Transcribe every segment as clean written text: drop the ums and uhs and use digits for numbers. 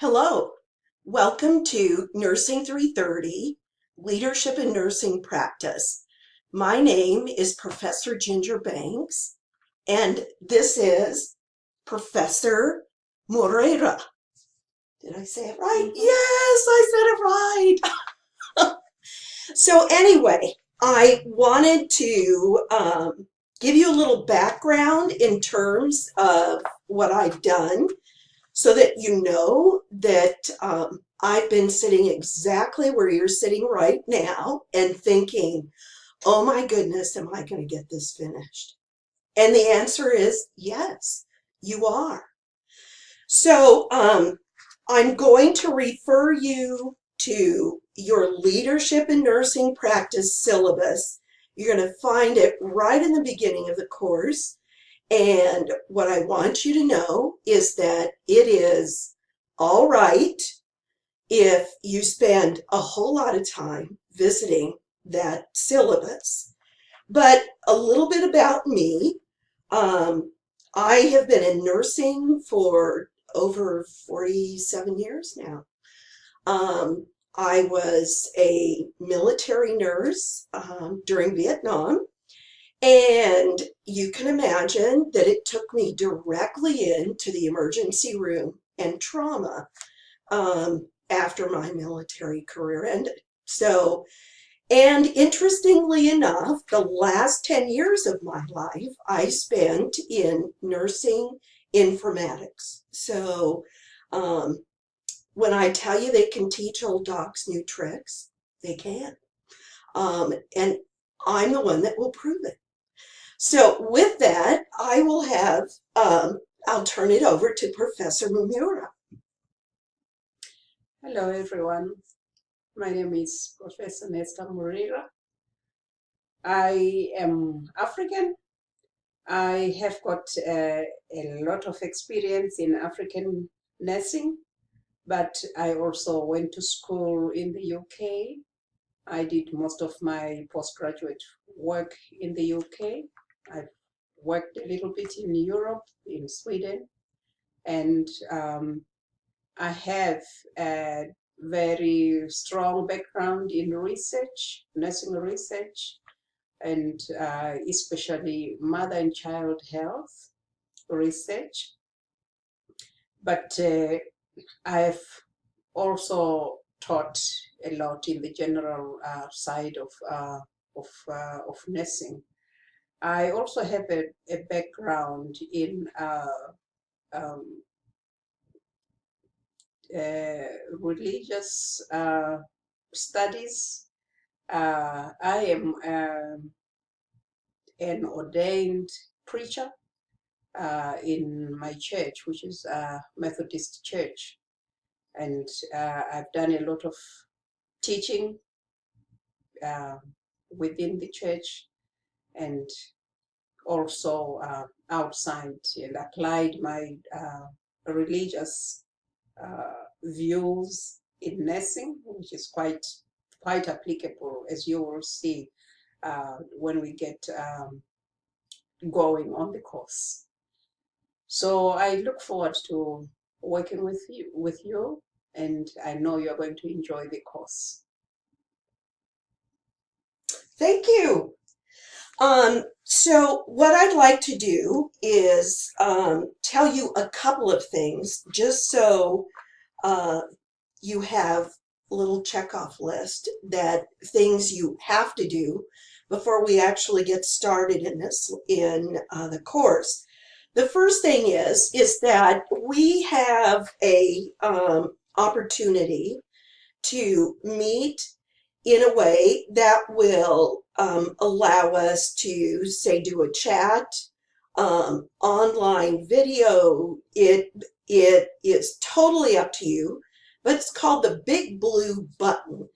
Hello, welcome to Nursing 330, Leadership in Nursing Practice. My name is Professor Ginger Banks, and this is Professor Moreira. Did I say it right? Yes, I said it right. So anyway, I wanted to give you a little background in terms of what I've done so that you know that I've been sitting exactly where you're sitting right now and thinking, oh my goodness, am I going to get this finished? And the answer is yes, you are. So I'm going to refer you to your Leadership in Nursing Practice syllabus. You're going to find it right in the beginning of the course. And what I want you to know is that it is all right if you spend a whole lot of time visiting that syllabus. But a little bit about me. Um, I have been in nursing for over 47 years now. I was a military nurse during Vietnam. And you can imagine that it took me directly into the emergency room and trauma after my military career ended. So, and interestingly enough, the last 10 years of my life I spent in nursing informatics. So, um, when I tell you they can teach old dogs new tricks, they can. And I'm the one that will prove it. So with that, I'll turn it over to Professor Mumura. Hello, everyone. My name is Professor Nesta Moreira. I am African. I have got a lot of experience in African nursing, but I also went to school in the UK. I did most of my postgraduate work in the UK. I've worked a little bit in Europe, in Sweden, and I have a very strong background in research, nursing research, and especially mother and child health research. But I've also taught a lot in the general side of nursing. I also have a background in um, religious studies. I am an ordained preacher in my church, which is a Methodist church. And I've done a lot of teaching uh, within the church and also outside, and applied my religious views in nursing, which is quite applicable, as you will see when we get going on the course. So I look forward to working with you, and I know you're going to enjoy the course. Thank you. So what I'd like to do is tell you a couple of things just so uh, you have a little checkoff list that things you have to do before we actually get started in the course. The first thing is that we have a opportunity to meet in a way that will allow us to, say, do a chat, online video. It is totally up to you, but it's called the Big Blue Button.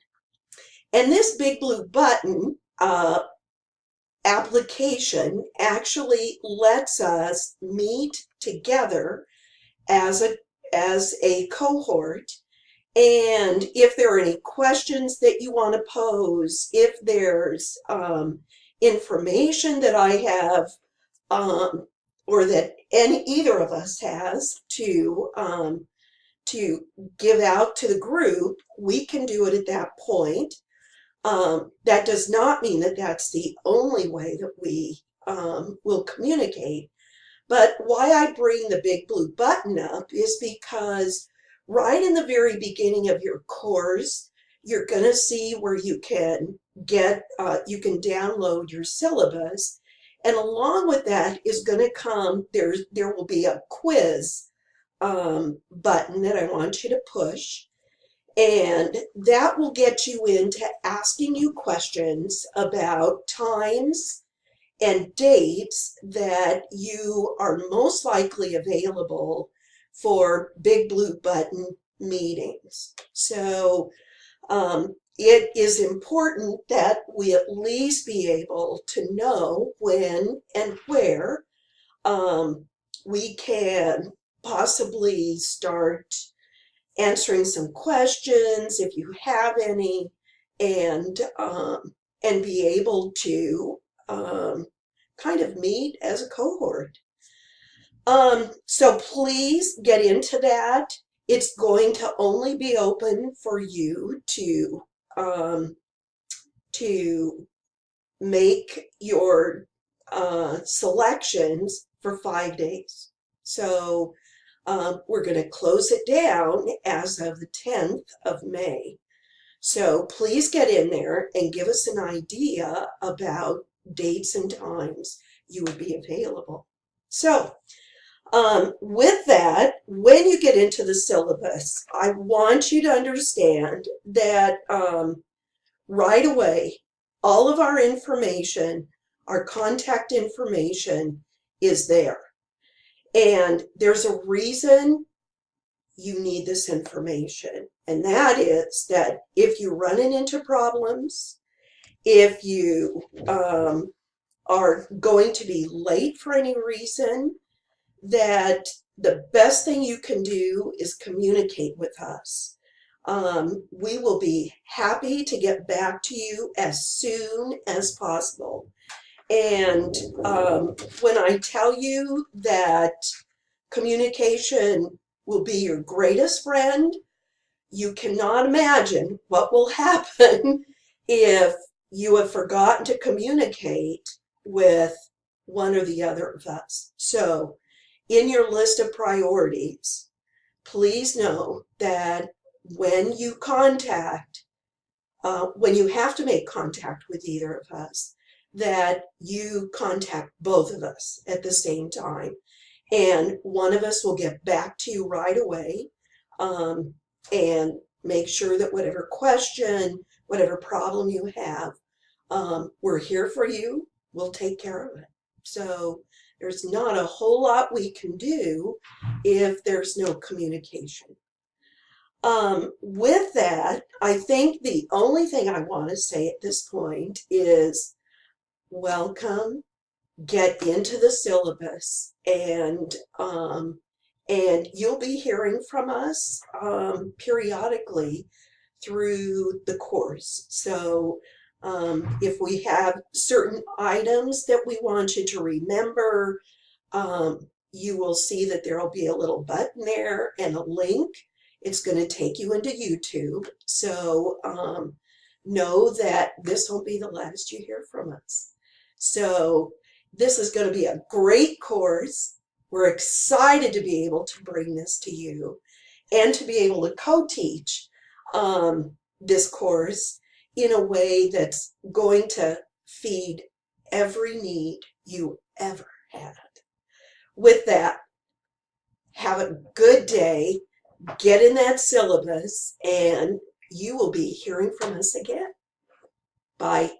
And this Big Blue Button application actually lets us meet together as a cohort. And if there are any questions that you want to pose, if there's information that I have or that either of us has to give out to the group, we can do it at that point. That does not mean that that's the only way that we will communicate. But why I bring the big blue button up is because right in the very beginning of your course, you're going to see where you can you can download your syllabus. And along with that is going to come, there will be a quiz button that I want you to push. And that will get you into asking you questions about times and dates that you are most likely available for Big Blue Button meetings. So it is important that we at least be able to know when and where we can possibly start answering some questions if you have any, and be able to kind of meet as a cohort. So please get into that. It's going to only be open for you to make your selections for 5 days. So we're going to close it down as of the 10th of May. So please get in there and give us an idea about dates and times you would be available. So with that, when you get into the syllabus, I want you to understand that right away, all of our information, our contact information is there. And there's a reason you need this information. And that is that if you're running into problems, if you are going to be late for any reason, that the best thing you can do is communicate with us. We will be happy to get back to you as soon as possible. And when I tell you that communication will be your greatest friend, you cannot imagine what will happen if you have forgotten to communicate with one or the other of us. So in your list of priorities, please know that when you have to make contact with either of us, that you contact both of us at the same time. And one of us will get back to you right away and make sure that whatever question, whatever problem you have, we're here for you. We'll take care of it. So there's not a whole lot we can do if there's no communication. With that, I think the only thing I want to say at this point is welcome, get into the syllabus, and you'll be hearing from us periodically through the course. So if we have certain items that we want you to remember, you will see that there will be a little button there and a link. It's going to take you into YouTube. So know that this won't be the last you hear from us. So this is going to be a great course. We're excited to be able to bring this to you and to be able to co-teach this course in a way that's going to feed every need you ever had. With that, have a good day, get in that syllabus, and you will be hearing from us again. Bye.